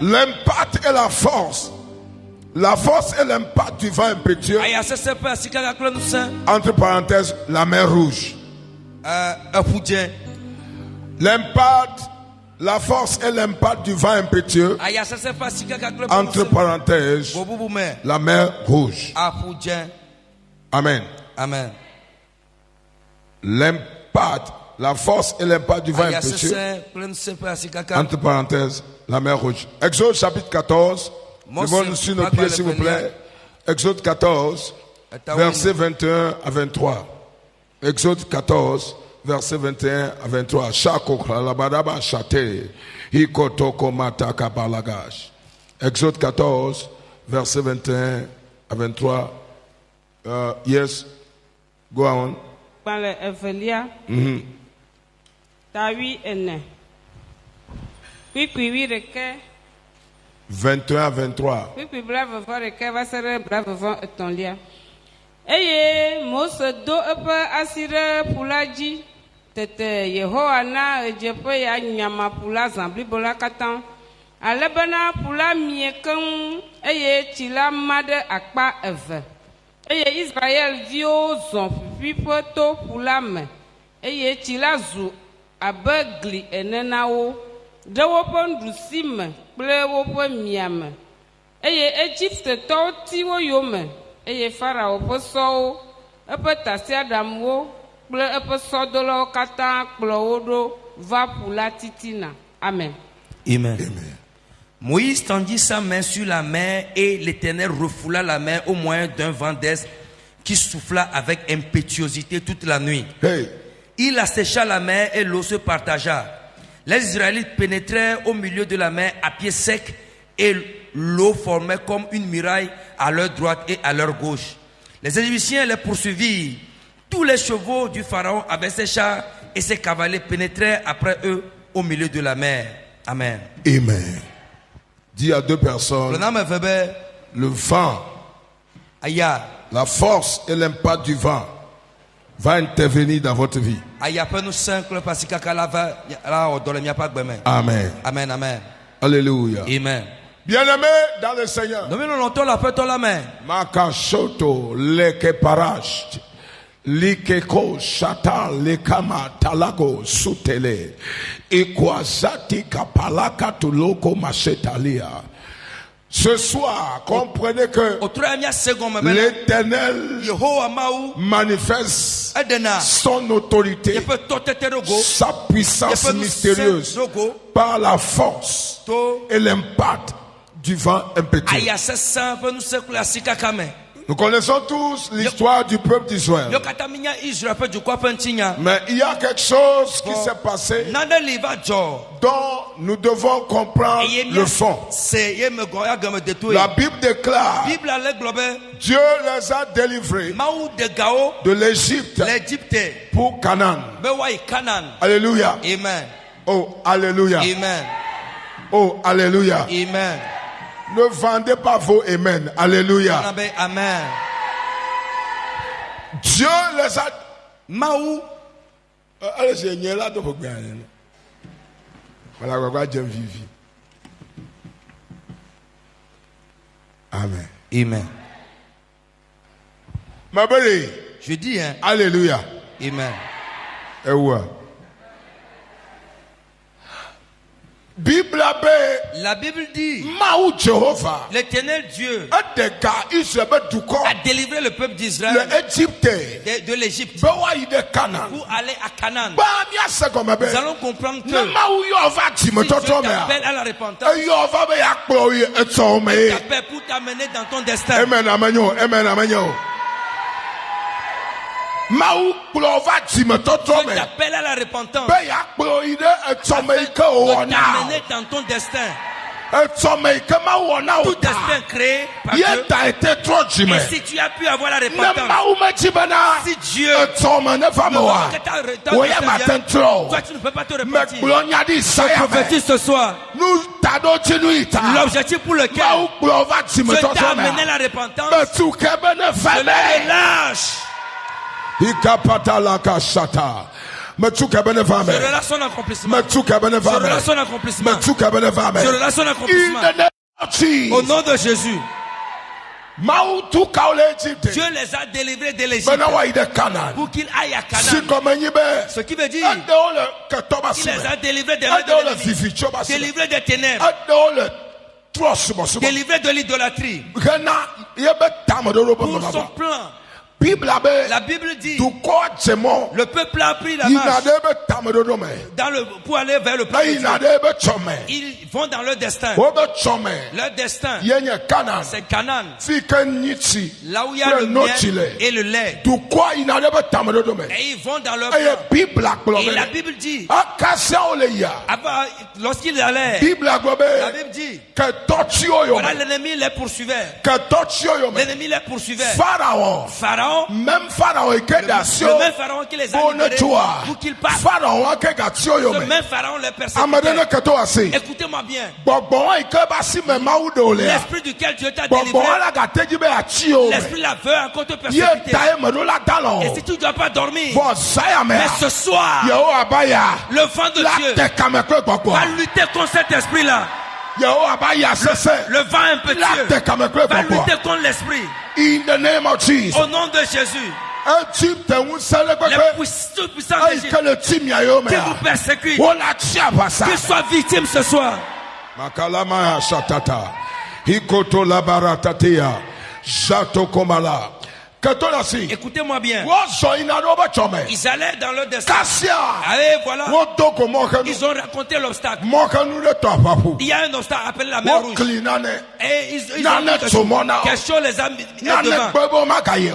L'impact et la force. La force et l'impact du vent impétueux. Entre parenthèses, la mer Rouge. L'impact, la force et l'impact du vent impétueux. Entre parenthèses, la mer Rouge. Amen. Amen. L'impact, la force et l'impact du vent impétueux. Entre parenthèses, la mer Rouge. Exode chapitre 14. Devons-nous sur nos pieds, s'il vous plaît. Exode 14, versets 21 à 23. Exode 14, versets 21 à 23. Exode 14, versets 21 à 23. Yes, go on. 21 à 23. Eye Mose do eƒe asi ɖe ƒula dzi tete Yehowa na ɣedzeƒe ya nyama ƒula zã blibo la katã ale bena ƒula mie keŋ eye tsi la ma ɖe akpa eve eye Israelviwo zɔ ƒiƒiƒe to ƒula me eye tsi la zu abe gli ene na wo ɖe woƒe nuɖusime kple woƒe miame eye Egiptetɔwo ti wo yome eye Farao ƒe sɔwo eƒe tasiaɖamwo kple eƒe sɔdolawo katã kplɔ wo ɖo va ƒu la titina. Amen. Amen. Amen. Moïse tendit sa main sur la mer et l'Éternel refoula la mer au moyen d'un vent d'est qui souffla avec impétuosité toute la nuit. Hey. Il assécha la mer et l'eau se partagea. Les Israélites pénétrèrent au milieu de la mer à pied sec et l'eau formait comme une muraille à leur droite et à leur gauche. Les Égyptiens les poursuivirent. Tous les chevaux du Pharaon avec ses chars et ses cavaliers pénétrèrent après eux au milieu de la mer. Amen. Amen. Dis à deux personnes, le vent, la force et l'impact du vent va intervenir dans votre vie. Amen. Amen, amen. Alléluia. Amen. Bien-aimé dans le Seigneur. Makashoto lekeparash likeko shata lekama talago sutele ikwazati kapalaka tuloko mashetalia. Ce soir, comprenez que l'Éternel manifeste son autorité, sa puissance mystérieuse par la force et l'impact du vent impétueux. Nous connaissons tous l'histoire du peuple d'Israël. Mais il y a quelque chose qui s'est passé dont nous devons comprendre le fond. La Bible déclare Dieu les a délivrés de l'Égypte pour Canaan. Alléluia. Amen. Oh, alléluia. Amen. Oh, alléluia. Amen. Ne vendez pas vos amen. Alléluia. Amen. Dieu les a... Maou. Allez, Seigneur, là, donc, voilà, quoi, Dieu vivi. Amen. Amen. Ma belle, Je dis, hein. Alléluia. Amen. Et ouais. La Bible dit, l'Éternel Dieu a délivré le peuple d'Israël de l'Égypte pour aller à Canaan. Nous allons comprendre que si Dieu t'appelle à la repentance, il t'appelle pour t'amener dans ton destin. Amen, amen, amen, amen. Dieu t'appelle à la repentance pour t'amener dans ton destin. Tout destin créé par Dieu. Et si tu as pu avoir la repentance, si Dieu toi tu ne peux pas te repentir. Je prophétise ce soir. L'objectif pour lequel Dieu t'a amené la repentance, je le relâche. Je relâche son accomplissement. Au nom de Jésus. Dieu les a délivrés de l'Égypte pour qu'ils aillent à Canaan. Ce qui veut dire qu'il les a délivrés des mains de l'ennemi, délivrés des ténèbres, délivrés de l'idolâtrie. Pour son plan. La Bible dit le peuple a pris la marche pour aller vers le plan de Dieu. Ils vont dans leur destin. Leur destin, c'est Canaan. Là où il y a le miel et le lait. Et ils vont dans leur plan. Et la Bible dit, lorsqu'ils allaient, la Bible dit, voilà, l'ennemi les poursuivait. L'ennemi les poursuivait. Pharaon, le même Pharaon qui les a libérés pour qu'ils partent. Ce même Pharaon les persécutait. Écoutez-moi bien. L'esprit duquel Dieu t'a délivré, l'esprit là veut encore te persécuter. Et si tu ne dois pas dormir, mais ce soir, le vent de Dieu va lutter contre cet esprit-là. Le vent impétueux va lutter contre l'esprit. In the name of Jesus. Au nom de Jésus. Les puissants d'Égypte qui vous persécutent, qu'ils soient victimes ce soir. Makalama Shatata. Hikoto Labaratatea. Jato Komala. Écoutez-moi bien. Ils allaient dans leur destin. Allez, voilà. Ils ont raconté l'obstacle. Il y a un obstacle appelé la mer Rouge. Et ils ont dit quelque chose les a mis devant.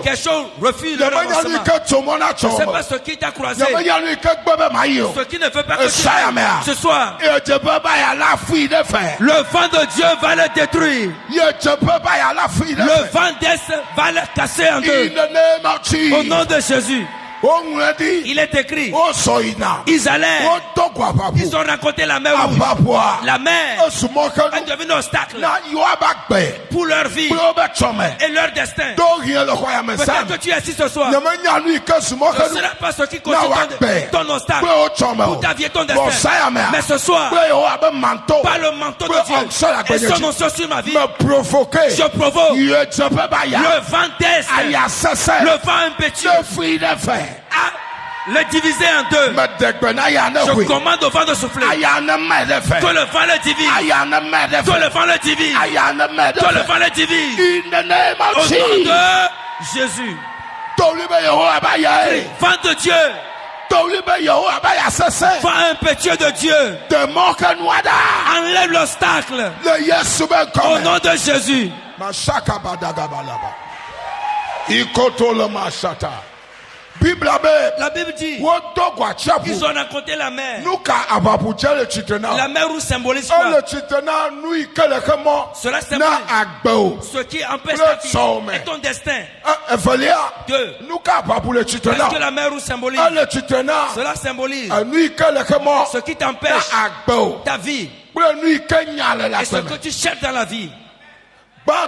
Quelque chose refuse leur avancement. Je ne sais pas ce qui t'a croisé. Ce qui ne veut pas que tu ailles ce soir. Le vent de Dieu va le détruire. Le vent d'Est va le casser en deux. In the name of Jesus. Au nom de Jésus. Il est écrit, ils allèrent, ils ont raconté la mer Rouge. La mer est devenue un obstacle pour leur vie et leur destin. Peut-être que tu es ici ce soir. Ce ne sera pas ce qui constitue ton obstacle pour ta vie et ton destin. Mais ce soir, par le manteau de Dieu et son onction sur ma vie, je provoque le vent d'Est, le vent impétueux, le diviser en deux. Je commande au vent de souffler. Que le vent le divise. Que le vent le divise. Que le vent le divise. Au nom de Jésus. Vent de Dieu. Vent impétueux de Dieu. Enlève l'obstacle. Au nom de Jésus. La Bible dit, ils ont raconté la mer. La mer Rouge symbolise quoi? Cela symbolise ce qui empêche ta vie et ton destin. Deux. Qu'est-ce que la mer Rouge symbolise? Cela symbolise ce qui t'empêche ta vie et ce que tu cherches dans la vie. Ta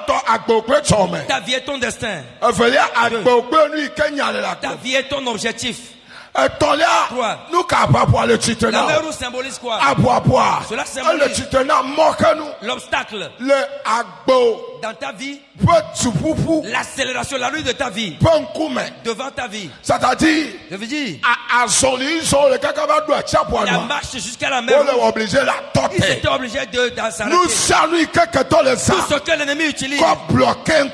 vie est ton destin. Ta vie est ton objectif. Trois. La mer Rouge symbolise quoi? Cela symbolise l'obstacle dans ta vie, l'accélération, la rue de ta vie, devant ta vie. C'est-à-dire, je veux dire, il a marché jusqu'à la mer. Ils étaient obligés de s'arrêter. Tout ce que l'ennemi utilise pour bloquer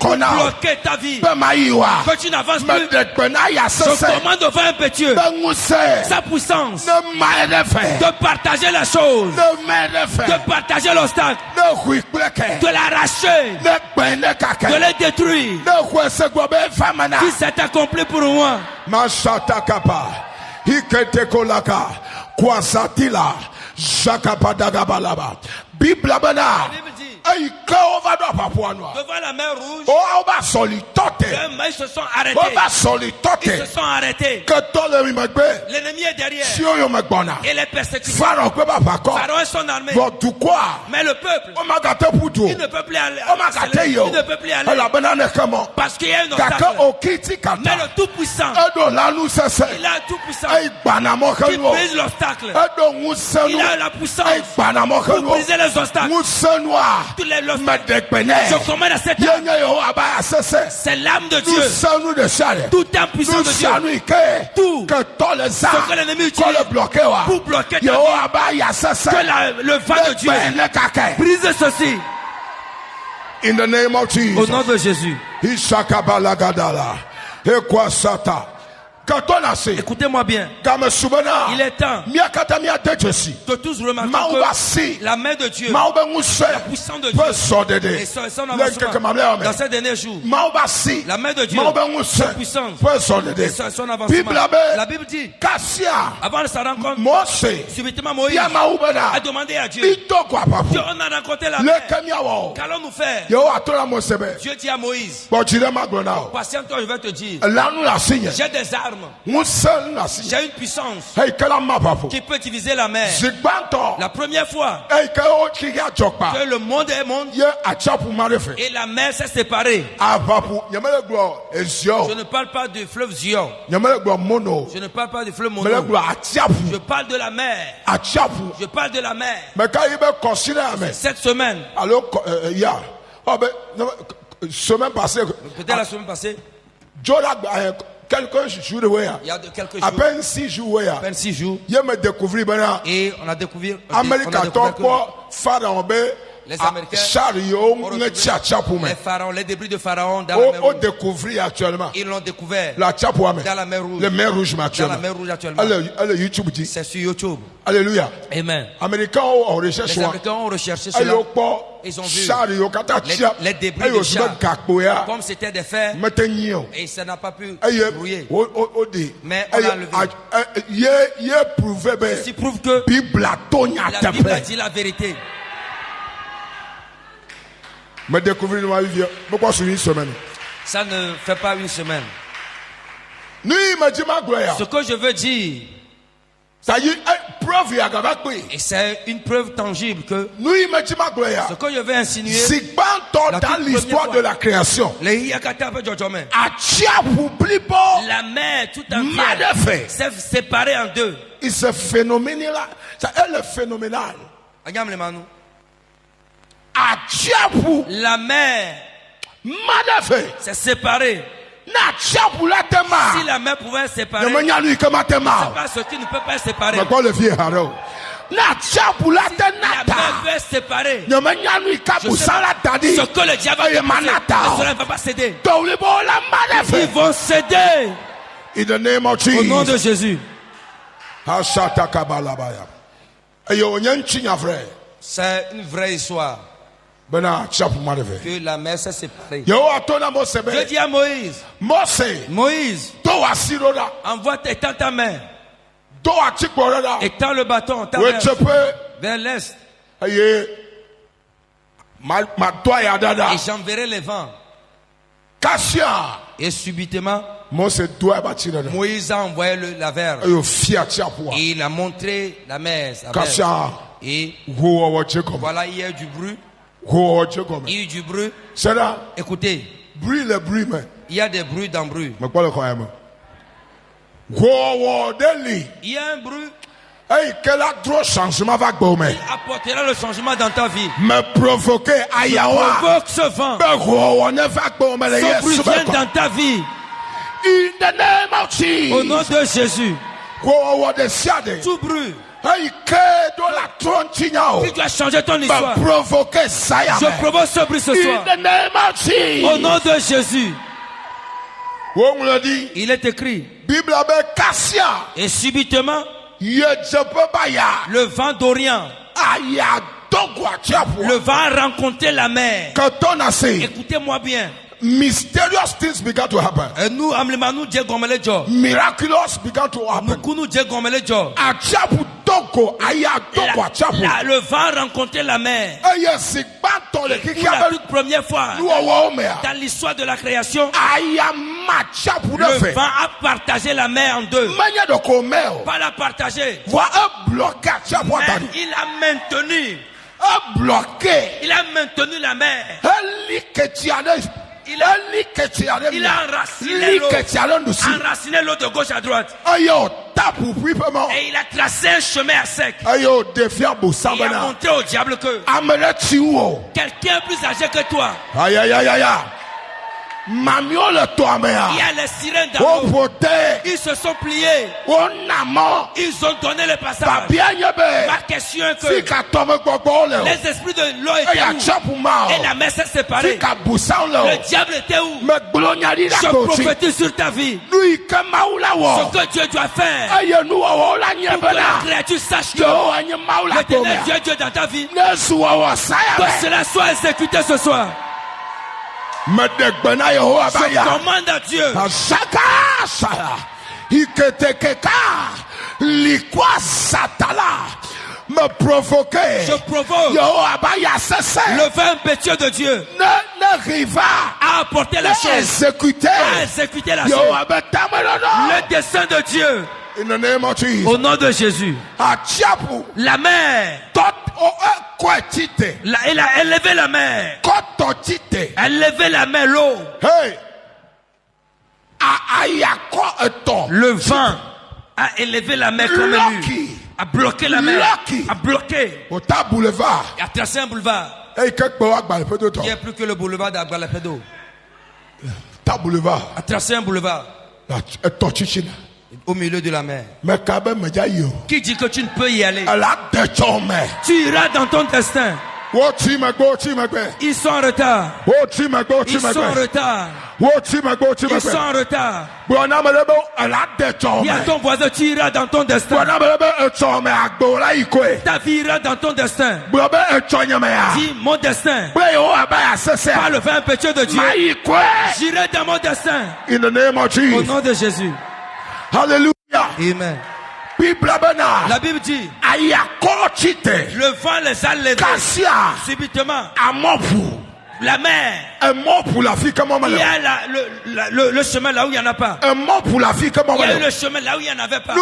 ta vie, que tu n'avances plus, je commande au vent impétueux, sa puissance, de partager la chose, de partager l'obstacle, de l'arracher, de les détruire. Si c'est accompli pour moi, Bible devant la mer rouge, ils se sont arrêtés. L'ennemi est derrière et les persécutions. Pharaon et son armée. Mais le peuple, il ne peut plus aller. Il ne peut plus aller parce qu'il y a un obstacle. Mais le Tout-Puissant, il a le Tout-Puissant qui brise l'obstacle. Il a la puissance pour briser les obstacles. Tous les je commande à cette âme. C'est l'âme de Dieu. Tout impuissant de Dieu. Tout ce que l'ennemi utilise pour bloquer ta vie. Que le vent de Dieu brise ceci. In the name of Jesus. Au nom de Jésus. Écoutez-moi bien. Il est temps que tous remarquent que la main de Dieu, la puissance de Dieu, et son avancement dans ces derniers jours, la main de Dieu, sa puissance et son avancement. La Bible dit, avant de sa rencontre, subitement Moïse a demandé à Dieu, Dieu, on a rencontré la mer, qu'allons-nous faire? Dieu dit à Moïse, patiente-toi, je vais te dire, j'ai des armes. J'ai une puissance qui peut diviser la mer. La première fois que le monde est monde et la mer s'est séparée. Je ne parle pas du fleuve Zion. Je ne parle pas du fleuve Mono. Je parle de la mer. Je parle de la mer. Cette semaine, semaine passée, peut-être la semaine passée, quelques jours, il y a quelques jours, à peine 6 jours, et on a découvert les Américains, les pharaons, les débris de pharaon dans la mer rouge. Actuellement. Ils l'ont découvert dans la mer rouge. La mer rouge dans la mer rouge actuellement. C'est sur YouTube. Alléluia. Amen. Les Américains ont recherché cela. Ils ont vu les débris de chars. Comme c'était des fers, et ça n'a pas pu brouiller. Mais on a levé. Ceci prouve que la Bible a dit la vérité. Me découvrir pourquoi sur une semaine. Ça ne fait pas une semaine. Ce que je veux dire, et c'est une preuve tangible que ce que je veux insinuer dans l'histoire de la création, la mer tout entière s'est séparée en deux. C'est phénoménal. Elle est phénoménale. La mer s'est séparée. Si la mer pouvait se séparer, c'est pas ce qui ne peut pas se séparer. La mer peut se séparer. Je sais ce que le diable a fait, cela ne va pas céder. Ils vont céder. Au nom de Jésus. C'est une vraie histoire. Que la mer s'est séparée. Dieu dit à Moïse, Moïse, envoie ta main, étends le bâton vers l'est, et j'enverrai les vents. Et subitement, Moïse a envoyé la verge et il a montré la mer. Et voilà, il y a du bruit. Il y a du bruit. Écoutez, il y a des bruits dans bruit. Il y a un bruit. Hey, quel autre changement va gommer? Il apportera le changement dans ta vie. Me provoquer ayawa. Provoque ce vent. Son bruit vient dans ta vie. In the name of Jesus. Au nom de Jésus. Tout bruit. Si tu as changé ton histoire, je provoque ce bruit ce soir. Au nom de Jésus. Il est écrit. Et subitement, le vent d'Orient, le vent a rencontré la mer. Écoutez-moi bien. Mysterious things began to happen. Miraculous began to happen. Le vent a rencontré la mer. Pour la toute première fois dans l'histoire de la création, le vent a partagé la mer en deux. Pas la partager. Mais il a maintenu. Il a maintenu la mer. Il a enraciné l'eau de gauche à droite. Et il a tracé un chemin à sec. Il a montré au diable que quelqu'un plus âgé que toi. Il y a les sirènes d'amour. Ils se sont pliés. Ils ont donné le passage. Ma question est que les esprits de l'eau étaient où? Et la mer s'est séparée. Le diable était où? Je prophétise sur ta vie. Ce que Dieu doit faire pour que la créature sache que l'éternel Dieu est Dieu dans ta vie. Que cela soit exécuté ce soir. Je commande à Dieu. Me provoquer. Je provoque le vin impétueux de Dieu à apporter la chose, à exécuter la chose, le dessein de Dieu. Au nom de Jésus. La mer, il a élevé la mer. A élevé la mer, l'eau. Le vent a élevé la mer comme lui. A bloqué la mer. A bloqué. Il a tracé un boulevard. Il n'y a plus que le boulevard d'Agbalapedo. A tracé un boulevard au milieu de la mer. Qui dit que tu ne peux y aller? Tu iras dans ton destin. Ils sont en retard. Ils sont en retard. Ils sont en retard. Il y a ton voisin, tu iras dans ton destin. Ta vie ira dans ton destin. Dis mon destin. Par le vin impétueux de Dieu, j'irai dans mon destin. Au nom de Jésus. Alléluia. Amen. La Bible dit, le vent les a levés subitement. La mer, il y a le chemin là où il n'y en a pas. Il y a le chemin là où il n'y en avait pas.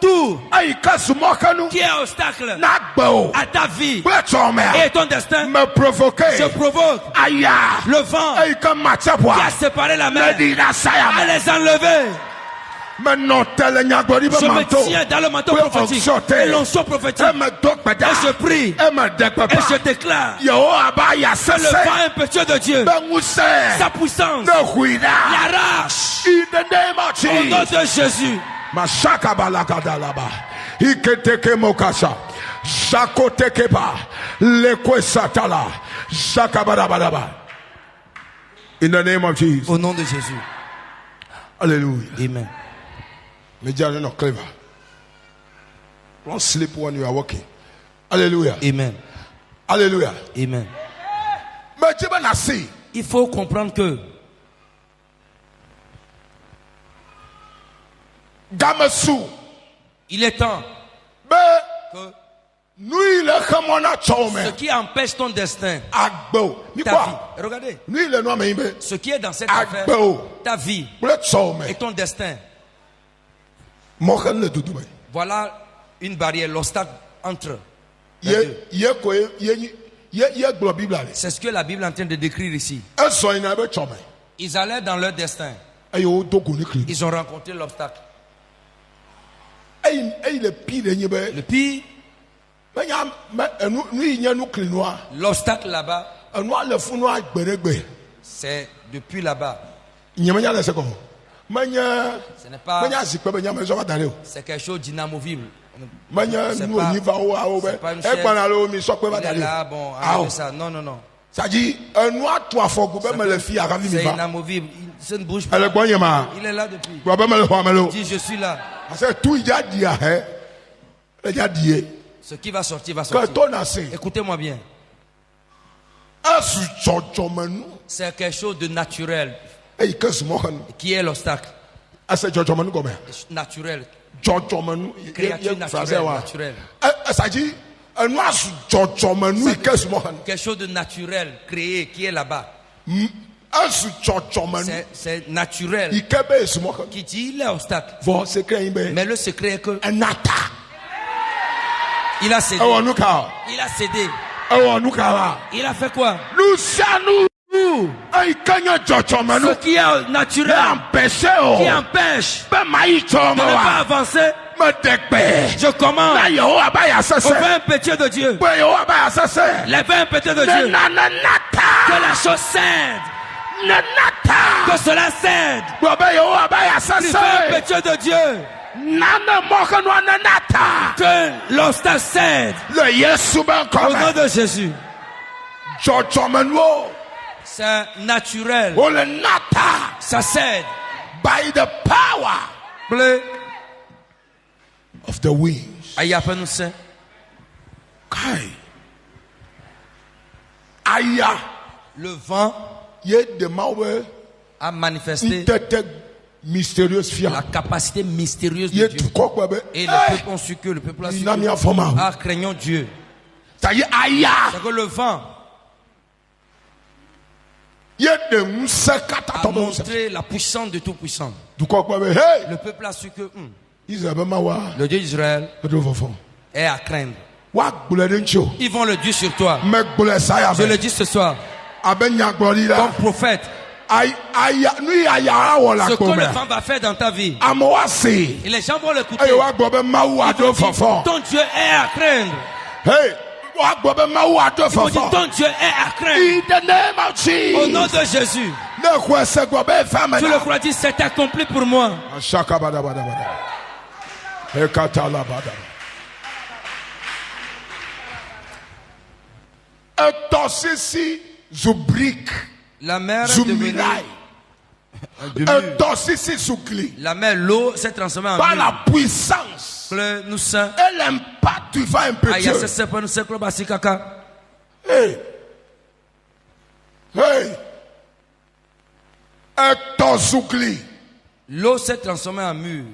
Tout qui est obstacle à ta vie et ton destin, je provoque le vent qui a séparé la mer à les enlever. Je me tiens dans le manteau prophétique et l'onction prophétique et je prie et je déclare que le vent impétueux de Dieu, sa puissance, l'arrache au nom de Jésus. In the name of Jesus. Au nom de Jésus. Alléluia. Amen. Media are not clever. Don't sleep when you are walking. Hallelujah. Amen. Hallelujah. Amen. Il faut comprendre que il est temps que ce qui empêche ton destin, ta vie, regardez, ce qui est dans cette affaire, ta vie et ton destin, voilà une barrière, l'obstacle entre les deux. C'est ce que la Bible est en train de décrire ici. Ils allaient dans leur destin. Ils ont rencontré l'obstacle. Le pire, l'obstacle là-bas, c'est depuis là-bas. Ce n'est pas, c'est quelque chose d'inamovible. C'est pas une chaise. Il est là, bon, ça. Non, non, non. C'est inamovible. Ça ne bouge pas. Il est là depuis. Il dit, je suis là. Ce qui va sortir, va sortir. Écoutez-moi bien. C'est quelque chose de naturel. Qui est l'obstacle? Naturel. Créature naturelle. Quelque chose de naturel créé qui est là-bas. C'est naturel. Qui dit il est obstacle. Mais le secret est que il a cédé. Il a cédé. Il a fait quoi? Ce qui est naturel, qui empêche de ne pas avancer. Je commande au vin impétueux de Dieu, les vins impétueux de Dieu, que la chose cède, que cela cède, le vin impétueux de Dieu, que l'obstacle cède au nom de Jésus. C'est naturel, ça cède by the power of the winds. Le vent a manifesté la capacité mystérieuse de Dieu. Et le peuple ont su que le peuple a su que craignons Dieu. C'est que le vent a montré la puissance de tout puissant. Le peuple a su que le Dieu d'Israël est à craindre. Ils vont le dire sur toi. Je le dis ce soir comme prophète. Ce que le vent va faire dans ta vie, et les gens vont l'écouter. Ils vont dire, ton Dieu est à craindre. Ils vont dire, ton Dieu est à craindre. Au nom de Jésus. Tu le crois, dit, c'est accompli pour moi. La mer est devenue la mer, l'eau s'est transformée en par la puissance nous saints. Et l'impact du vent impétueux. L'eau s'est transformée en mur.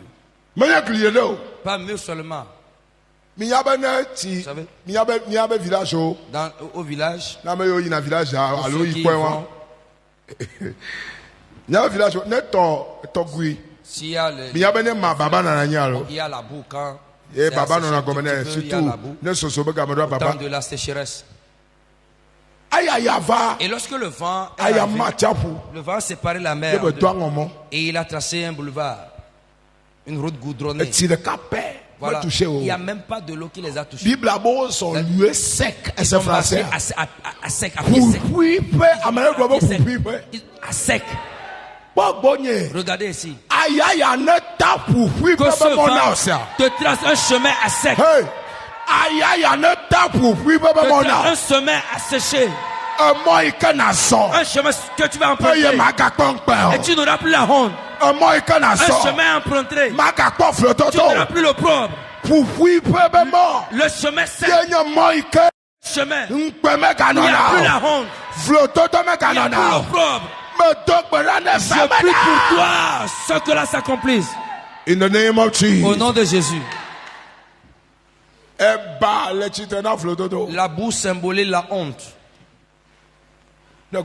Pas mur seulement. Vous savez, au village, s'il y a il y a la boue quand il y a la boue, au temps de la sécheresse. Et lorsque le vent séparait la mer et il a tracé un boulevard, une route goudronnée. Voilà. Il n'y a même pas de l'eau qui les a touchés. Ils sont marchés à sec, à sec. Regardez ici. Que ce vent te trace un chemin à sec. Un chemin asséché. Un chemin que tu vas emprunter. Et tu n'auras plus la honte. Un chemin emprunté. Tu n'auras plus l'opprobre. Le chemin sec. Chemin. Il n'y a plus la honte. Il n'y a plus l'opprobre. Je prie pour toi, ce que là s'accomplisse. In the name of Jesus. Au nom de Jésus. La boue symbolise la honte. Tu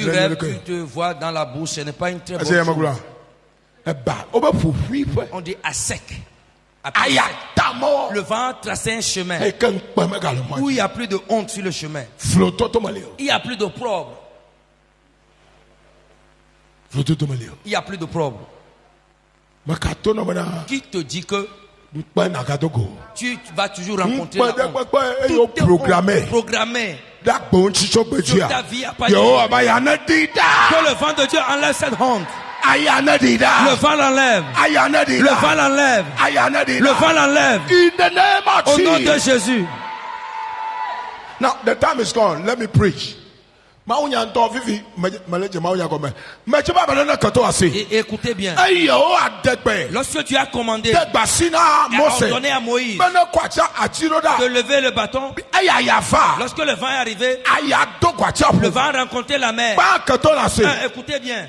rêves, tu te vois dans la boue, ce n'est pas une très bonne chose. On dit à sec. Le vent trace un chemin où il n'y a plus de honte sur le chemin. Il n'y a plus d'opprobre. Il n'y a plus d'opprobre. Qui te dit que tu vas toujours rencontrer la honte? Tout est programmé. Sur ta vie, que le vent de Dieu enlève cette honte. Le vent l'enlève. Le vent l'enlève. Le vent l'enlève. Au nom de Jésus. Now the time is gone. Let me preach. Écoutez bien. Lorsque tu as commandé, ordonné à Moïse de lever le bâton, lorsque le vent est arrivé, le vent a rencontré la mer. Écoutez bien.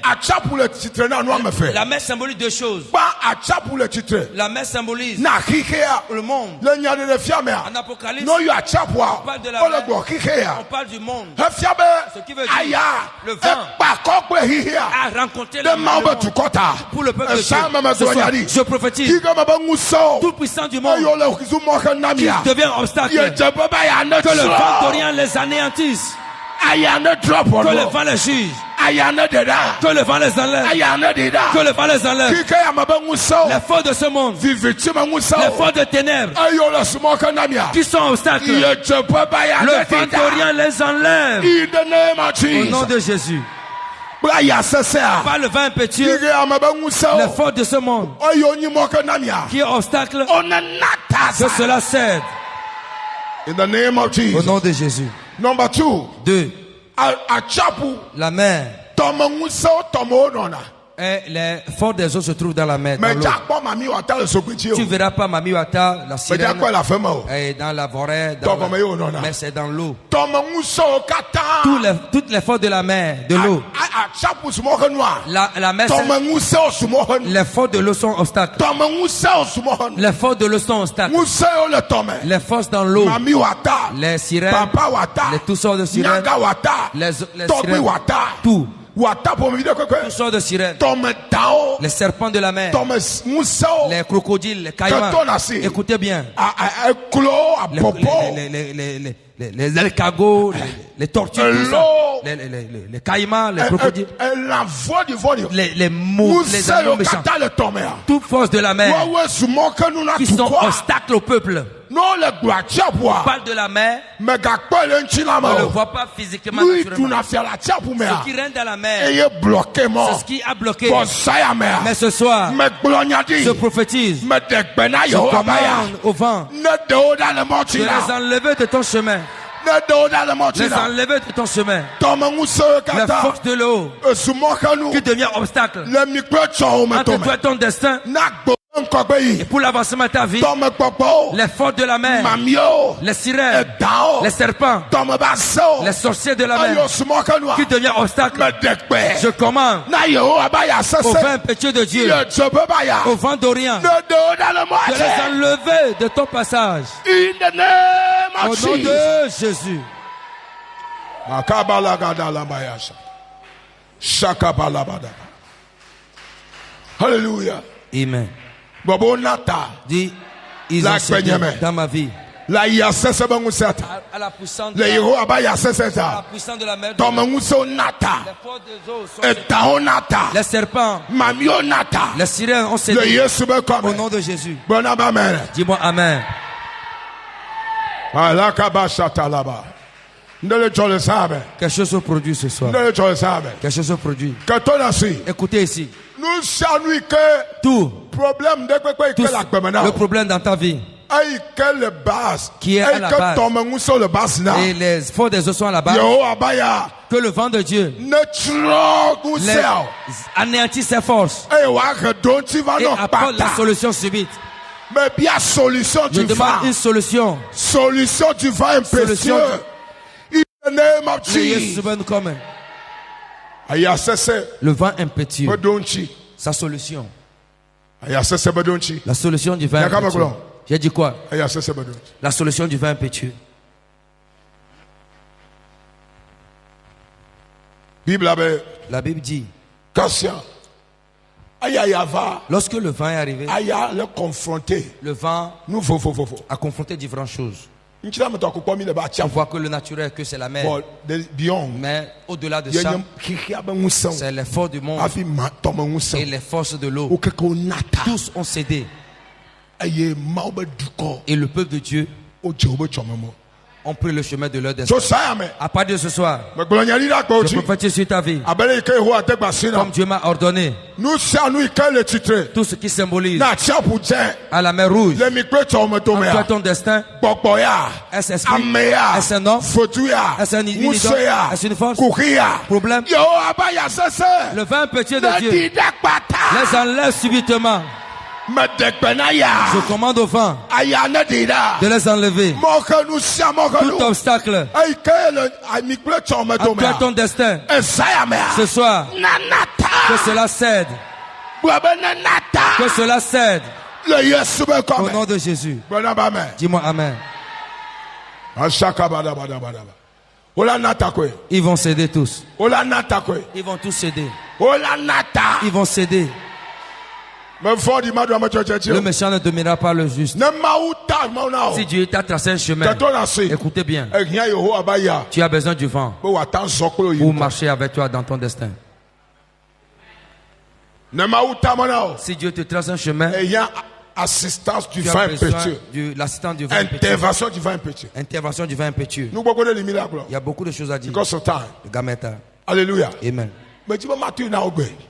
La mer symbolise deux choses. La mer symbolise le monde. En Apocalypse, on parle de la mer, on parle du monde. Ce qui veut dire le vent a rencontré le monde pour le peuple de Dieu. Je prophétise, tout puissant du monde qui devient obstacle, que le vent d'Orient les anéantisse, que le vent les juge, que le vent les enlève, que le vent les enlève. Les forces de ce monde, les forces de ténèbres qui sont obstacles, le vent d'Orient les enlève au nom de Jésus. Par le vent impétueux, les forces de ce monde qui est obstacle, que cela cède au nom de Jésus. Number 2. 2. La mer. Et les forces des eaux se trouvent dans la mer. Dans tu ne verras pas Mami Wata, la sirène, et dans la forêt, mais c'est dans l'eau. Toutes les forces de la mer, de l'eau. La mer, les forces de l'eau sont obstacles. Les forces de l'eau sont obstacles. Les forces dans l'eau, les sirènes, les toutes sortes de sirènes, les sirènes, tout. Toutes sortes de sirènes, les serpents de la mer, les crocodiles, les caïmans. Écoutez bien. Les alcagots, les tortues, tout ça. Les caïmans, les crocodiles, les mous, les animaux méchants. Toutes forces de la mer qui sont obstacles au peuple. On parle de la mer, on ne le voit pas physiquement naturellement. Ce qui règne dans la mer, c'est ce qui a bloqué. Mais ce soir, je prophétise, je commande au vent de les enlever de ton chemin. Les enlever de ton chemin. La force de l'eau qui devient obstacle entre toi et ton destin. Et pour l'avancement de ta vie, les forces de la mer, les sirènes, les serpents, les sorciers de la mer qui deviennent obstacle, je commande au vent impétueux de Dieu, au vent d'Orient, de les enlever de ton passage au nom de Jésus. Alléluia. Amen. Dis, ils ont séduit dans ma vie. À la puissance de la mer, les forces des eaux sont les serpents, les sirènes ont séduit au nom de Jésus. Dis-moi Amen. Quelque chose se produit ce soir. Quelque chose se produit. Écoutez ici. Tout le problème dans ta vie qui est à la base et les forces des eaux sont à la base, que le vent de Dieu anéantit ses forces et apporte la solution subite. Je demande une solution. Solution du vent impétueux. In the name of Jesus. Le vent impétueux. Sa solution. La solution du vent impétueux. J'ai dit quoi? La solution du vent impétueux. La Bible dit, lorsque le vent est arrivé, le vent a confronté différentes choses. On voit que le naturel, que c'est la mer. Mais au-delà de ça, c'est les forces du monde et les forces de l'eau. Tous ont cédé. Et le peuple de Dieu ont pris le chemin de leur destin. À partir de ce soir, je prophétise sur ta vie. Comme Dieu m'a ordonné. Tout ce qui symbolise à la mer rouge, en ton destin, est-ce esprit, est-ce un homme, est-ce un idole, est-ce une force, problème. Le vin péché de Dieu les enlève subitement. Je commande au vent de les enlever. Tout obstacle à ton destin ce soir, que cela cède. Que cela cède. Au nom de Jésus. Dis-moi Amen. Ils vont céder tous. Ils vont tous céder. Ils vont céder. Le méchant ne dominera pas le juste. Si Dieu t'a tracé un chemin, écoutez bien. Tu as besoin du vent pour marcher avec toi dans ton destin. Si Dieu te trace un chemin, assistance du vin impétueux. L'assistance du vin impétueux. Intervention du vin impétueux. Intervention du vin impétueux. Il y a beaucoup de choses à dire. Alléluia. Amen.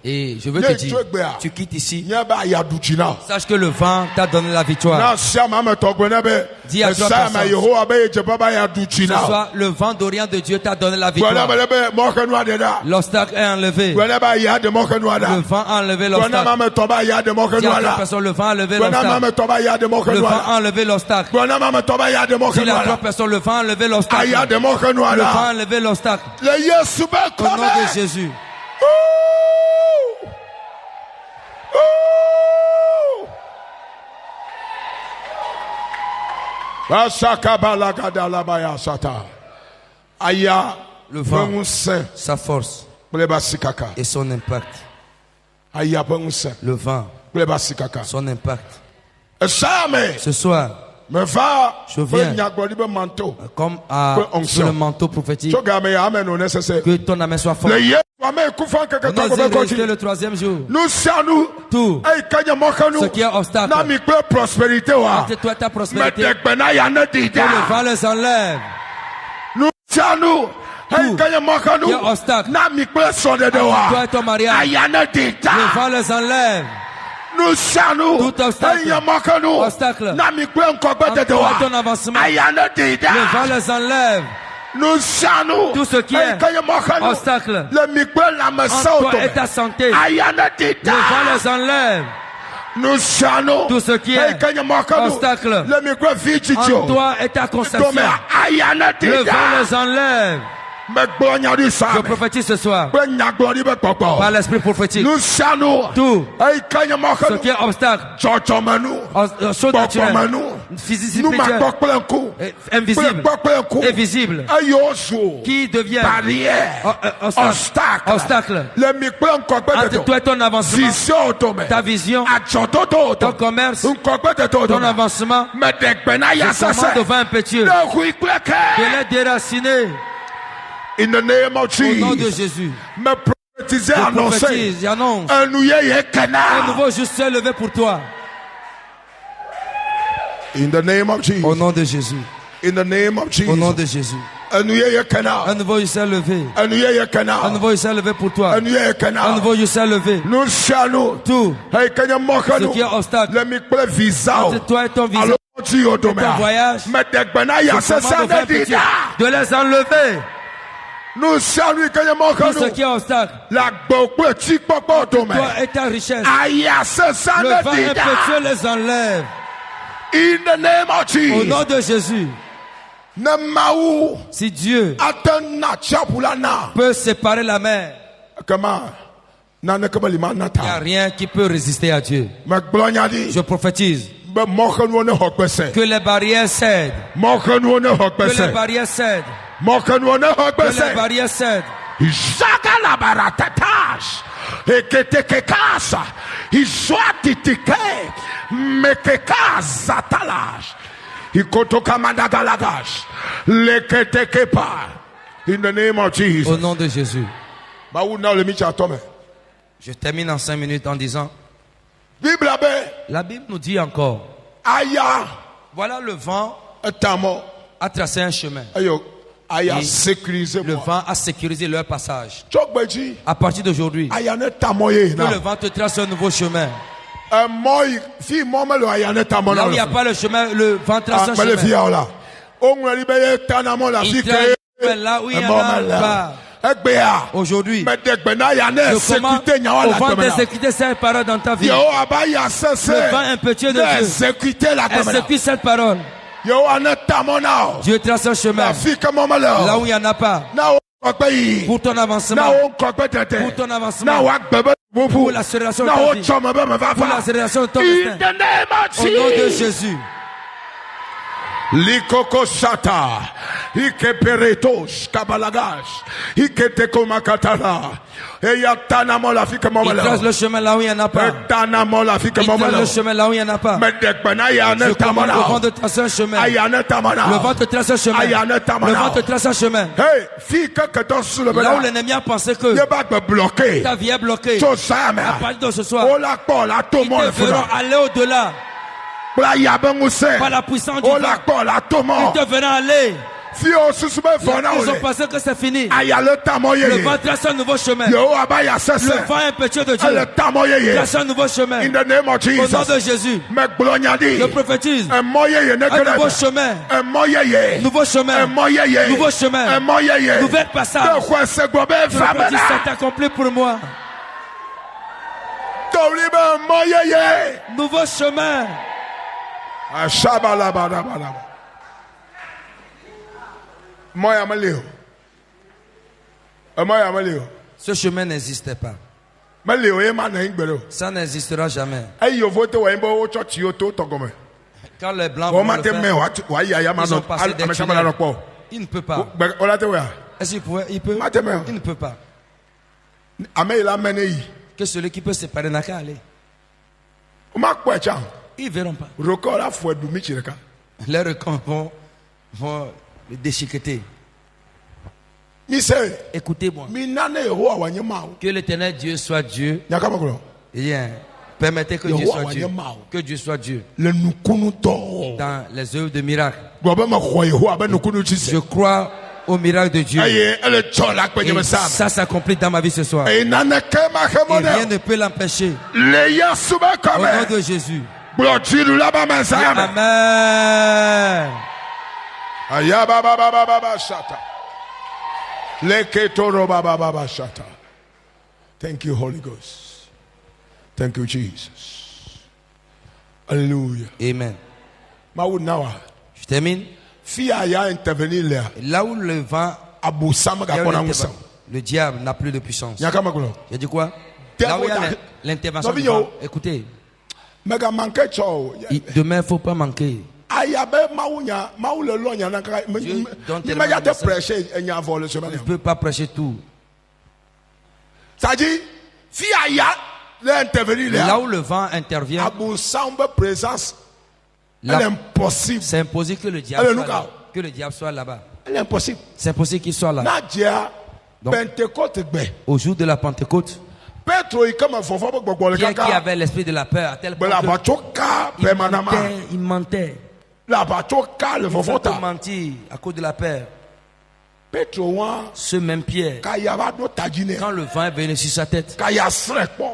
Et je veux te dire, tu quittes ici, sache que le vent t'a donné la victoire. Dis à toi ce soir, le vent d'Orient de Dieu t'a donné la victoire. L'obstacle est enlevé. Le vent a enlevé l'obstacle. Dis à la personne, le vent a enlevé l'obstacle. Le vent a enlevé l'obstacle. Dis à la personne, le vent a enlevé l'obstacle. Le vent a enlevé l'obstacle. Au nom de Jésus. Le vent, sa force et son impact. Le vent, son impact. Ce soir, je viens comme sur le manteau prophétique, que ton amen soit forte. On a dit le troisième jour. Tout ce qui est obstacle entre toi et ta prospérité, que le vent les enlève. Tout qui est obstacle entre toi et ton mariage, le vent les enlève. Tout obstacle entre toi et ton avancement, le vent les enlève. Tout ce qui est obstacle entre toi et ta santé, le vent les enlève. Tout ce qui est obstacle entre toi et ta conception, le vent les enlève. Je prophétise ce soir par l'esprit prophétique. Tout ce qui est obstacle, chose naturelle, physique, spirituelle, invisible et visible, qui devient obstacle entre toi et ton avancement, ta vision, ton commerce, ton avancement. Je commande au vent impétueux de les déraciner. In the name of Jesus. Au nom de Jésus. J'annonce un nouveau juste s'est levé pour toi. In the name of Jesus. Au nom de Jésus. In the name of Jesus. Au nom de Jésus. Un nouveau juste s'est levé. Un nouveau juste s'est levé pour toi. Un nouveau juste s'est levé. Tout ce qui est obstacle entre toi et ton visage, ton voyage, de les enlever. Tout ce qui est obstacle, toi et ta richesse, le vent impétueux les enlève. Au nom de Jésus. Si Dieu peut séparer la mer, il n'y a rien qui peut résister à Dieu. Je prophétise que les barrières cèdent. Que les barrières cèdent. Que les barrières cèdent. In the name of Jesus. Au nom de Jésus. Je termine en 5 minutes en disant, la Bible nous dit encore, voilà le vent a tracé un chemin. Le vent a sécurisé leur passage. À partir d'aujourd'hui, que le vent te trace un nouveau chemin. Là où il n'y a pas le chemin, le vent trace un chemin. Il trace là où il y en a pas. Aujourd'hui, je commande au vent d'exécuter cette parole dans ta vie. Le vent impétueux de Dieu exécute cette parole. Dieu trace un chemin là où il n'y en a pas. Pour ton avancement, pour l'accélération de ta vie, pour l'accélération de ton destin. Au nom de Jésus. Likoko Sata, Ike Peretos, Kabalagash, Ike Tekoma Katara, Eyatanamo la fike momela. Il trace le chemin là où il n'y en a pas. Etanamo la fike momela. Il trace le chemin là où il n'y en a pas. Je commande le vent de tracer un chemin. Le vent te trace un chemin. Le vent te trace un chemin. Là où l'ennemi a pensé que ta vie est bloquée, à partir de ce soir, ils te verront aller au-delà. Par la puissance du vent, ils te verront aller. Ils ont pensé que c'est fini. Le vent trace un nouveau chemin. Le vent impétueux de Dieu trace un nouveau chemin. Au nom de Jésus, je prophétise un nouveau chemin. Nouveau chemin. Nouveau chemin. Nouvel passage. C'est accompli pour moi. Nouveau chemin. Ce chemin n'existait pas. Ça n'existera jamais. Quand les blancs vont le faire, ils ont passé des tunnels. Il ne peut pas. Est-ce qu'il pouvait? Il peut. Il ne peut pas. Que celui qui peut se séparer n'a qu'à aller. Ils ne verront pas. Les records vont le déchiqueter. Écoutez-moi. Que l'Éternel Dieu soit Dieu. Permettez que Dieu soit Dieu. Que Dieu soit Dieu. Dans les œuvres de miracles. Je crois au miracle de Dieu. Et ça s'accomplit dans ma vie ce soir. Et rien ne peut l'empêcher. Au nom de Jésus. Amen. Thank you, Holy Ghost. Thank you, Jesus. Alléluia. Amen. Je termine. Là où le vent, le diable n'a plus de puissance. J'ai dit quoi? Là où il y a l'intervention du vent. Écoutez. Demain, il ne faut pas manquer. Dieu ne peut pas prêcher tout. Là où le vent intervient, c'est impossible que le diable soit là-bas. C'est impossible qu'il soit là. Donc, au jour de la Pentecôte, Pierre qui avait l'esprit de la peur à tel point qu'il mentait. Il faut mentir à cause de la peur. Ce même Pierre, quand le vent est venu sur sa tête,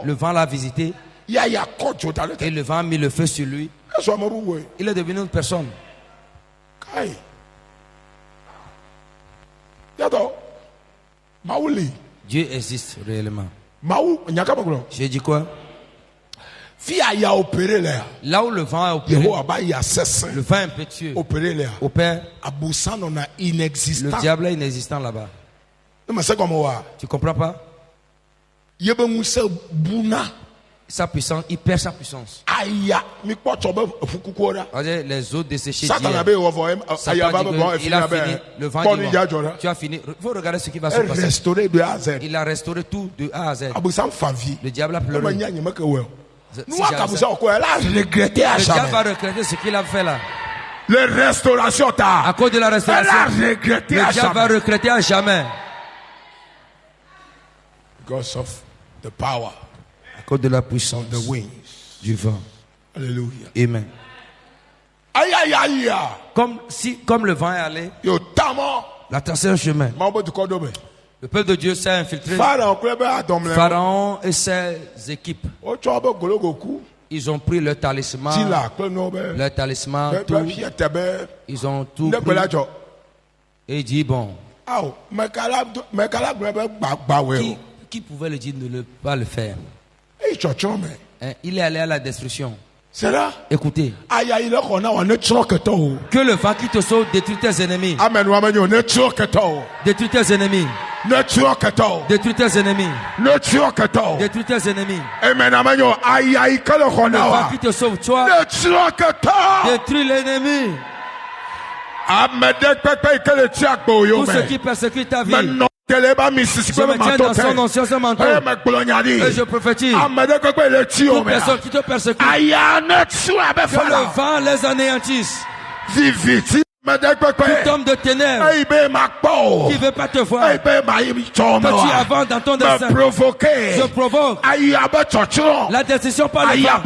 le vent l'a visité et le vent a mis le feu sur lui. Il est devenu une personne. Dieu existe réellement. J'ai dit quoi? Là où le vent a opéré, le vent impétueux opère, le diable est inexistant là-bas. Tu comprends pas? Sa puissance, il perd sa puissance. Les eaux desséchées d'hier, il a fini. Le vent dit, tu as fini. Il faut regarder ce qui va se passer. Il a restauré tout de A à Z. Le diable a pleuré. Le diable va regretter ce qu'il a fait là. La restauration t'a. À cause de la restauration. Elle a regretté le à diable va jamais. regretter à jamais. Because of the power. À cause de la puissance. The wings. Du vent. Alléluia. Amen. Aïe aïe aïe. Comme le vent est allé. Yo tamo. La tracé un chemin. Le peuple de Dieu s'est infiltré. Pharaon et ses équipes. Ils ont pris leur talisman. Leur talisman, tout. Ils ont tout pris. Et il dit, bon. Qui pouvait le dire de ne pas le faire? Il est allé à la destruction. C'est là. Écoutez. Que le vent qui te sauve détruit tes ennemis. Détruit tes ennemis. Détruis tes ennemis. Détruis tes ennemis. Le vent qui te sauve, toi. Détruis l'ennemi. Tous ceux qui persécutent ta vie. Je me tiens dans son ancien manteau. Et je prophétise. Toute personne qui te persécute. Que le vent les anéantisse. Tout homme de ténèbres qui ne veut pas te voir, que tu avances dans ton dessein, je provoque la décision par le vent,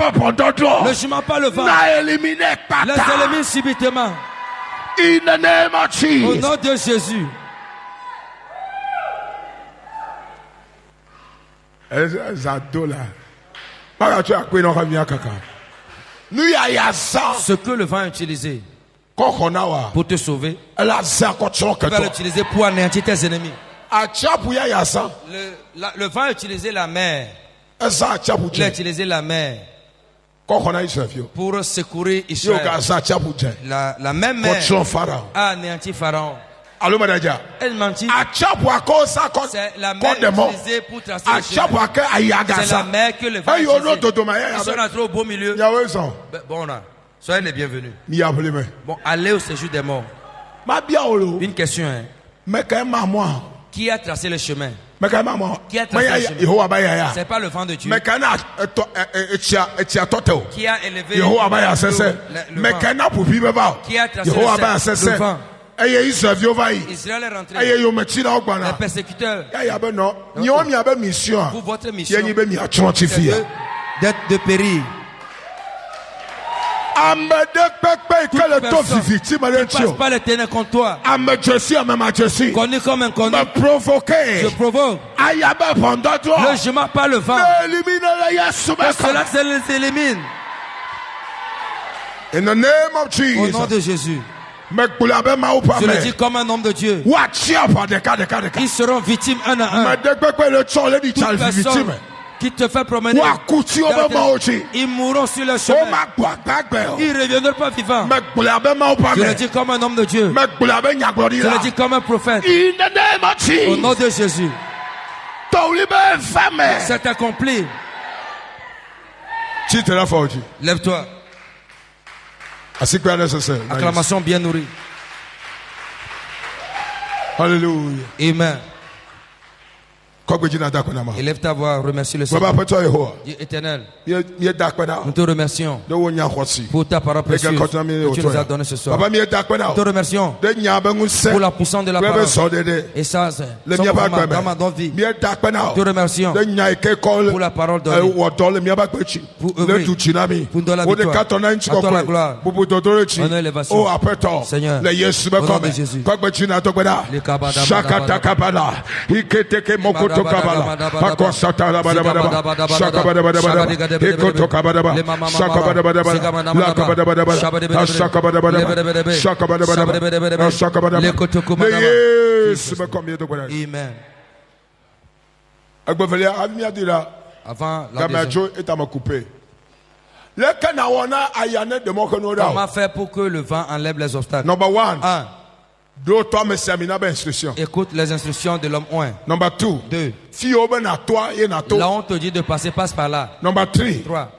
le chemin par le vent, les élimine subitement. Au nom de Jésus. Ce que le vent a utilisé pour te sauver, il va l'utiliser pour anéantir tes ennemis. Le vent a utilisé la mer. Il a utilisé la mer pour secourir Israël. La même mer a anéanti Pharaon. Elle mentit. C'est la mer utilisée pour tracer le chemin. C'est la mer que le vent a utilisée. Ils sont rentrés au beau milieu. Bon là, soyez les bienvenus. Bon, allez au séjour des morts. Une question, hein. Qui a tracé le chemin? Qui a tracé le chemin? C'est pas le vent de Dieu. Qui a élevé le vent? Qui a tracé le vent? Israël est rentré. Les persécuteurs. Pour votre mission, d'être de périr. Toute personne qui ne passe pas les ténèbres contre toi, connu comme inconnu, je provoque le chemin par le vent, que cela se les élimine. Au nom de Jésus. Je le dis comme un homme de Dieu. Ils seront victimes un à un. Toute personne qui te fait promener, ils mourront sur le chemin. Ils ne reviendront pas vivants. Je le dis comme un homme de Dieu. Je le dis comme un prophète. Au nom de Jésus. C'est accompli. Lève-toi. Acclamation bien nourrie. Alléluia. Amen. Élève ta voix, remercie le Seigneur. Dieu éternel, nous te remercions pour ta parole précieuse que tu nous as donnée ce soir. Nous te remercions pour la puissance de la parole. Et ça, c'est dans ma vie. Nous te remercions pour la parole donnée. Pour œuvrer, pour nous donner la victoire. À toi la gloire. Honneur et élévation. Seigneur, au nom de Jésus. Amen. Avant comment faire pour que le vent enlève les obstacles? Number one. Écoute les instructions de l'homme 1. Number 2. Là on te dit de passer, passe par là. Number 3.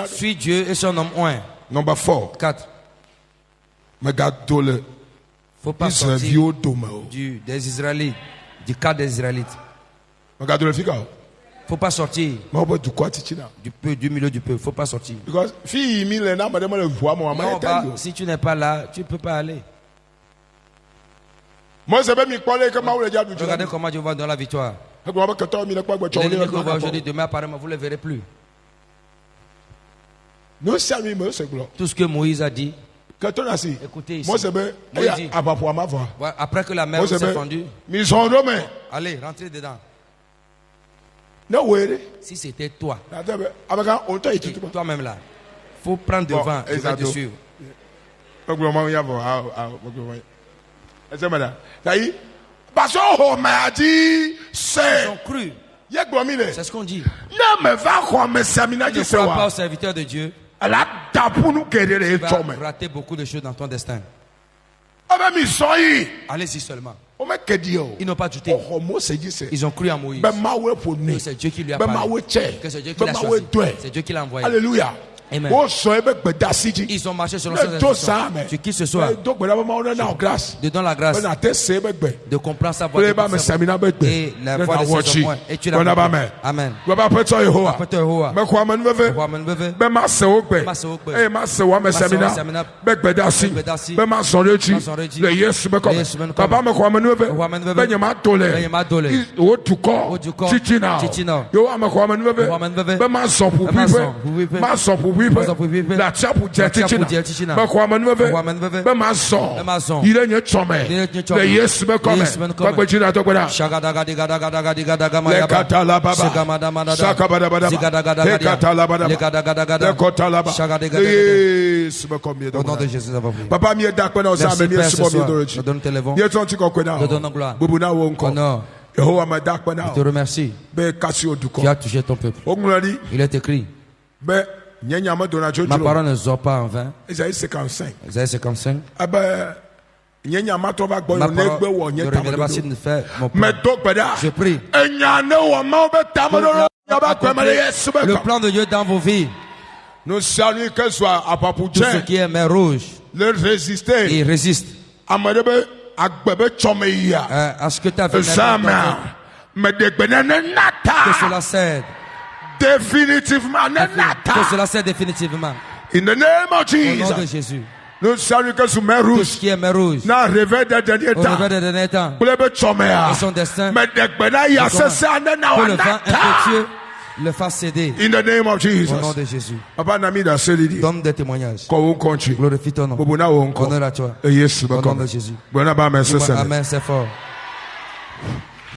Suis Dieu et son homme 1. Number 4. Faut pas sortir des Israélites, du cadre des Israélites. Faut pas sortir. Du milieu du peuple. Faut pas sortir. Because non, si tu n'es pas là, tu peux pas aller. Regardez comment Dieu va dans la victoire. Aujourd'hui, demain, apparemment, vous ne le verrez plus. Tout ce que Moïse a dit. Écoutez ici. Dit, après que la mer s'est fendue, allez, rentrez dedans. Si c'était toi, toi-même là, il faut prendre devant, je vais te suivre. Ils ont cru. C'est ce qu'on dit. Ne crois pas au serviteur de Dieu. Tu vas rater beaucoup de choses dans ton destin. Allez-y seulement. Ils n'ont pas douté. Ils ont cru en Moïse. C'est Dieu qui lui a parlé. Que c'est Dieu qui l'a choisi. C'est Dieu qui l'a envoyé. Alléluia. Amen. Ils ont marché selon ses instructions. Tu quittes ce soir. De donner la grâce de comprendre sa voix et la voix de ses hommes. Et tu l'as. Amen. La chapu tichina be mason il est chomé le yes be comme pas que tu n'as pas là le katala baba sakabada bada le katala bada le katala bada yes be comme au nom de Jésus ça va prier. Papa mi d'accord na ça mais yes bon je donne tes levons je donne gloire bubuna wo nko je te remercie. Tu as touché ton peuple. Il est écrit. Ma parole ne sort pas en vain. Isaïe 55. Ma parole ne reviendra pas s'il ne fait mon plan. Je prie. Le plan de Dieu dans vos vies. Nous saluons que soit à Papou tout ce qui est mer rouge. Le résister. Il résiste. À ce que tu as fait. Que cela cède. Définitivement. Que cela cède définitivement. In the name of Jesus. Au nom de Jésus. Nous saluons que sous mer rouge. Tout ce qui est mer rouge. Au réveil des derniers temps. Et son destin. Que le vent impétueux le fasse céder. In the name of Jesus. Au nom de Jésus. Donne des témoignages. Glorifie ton nom. Honneur à toi. Au nom de Jésus. Amen, c'est fort.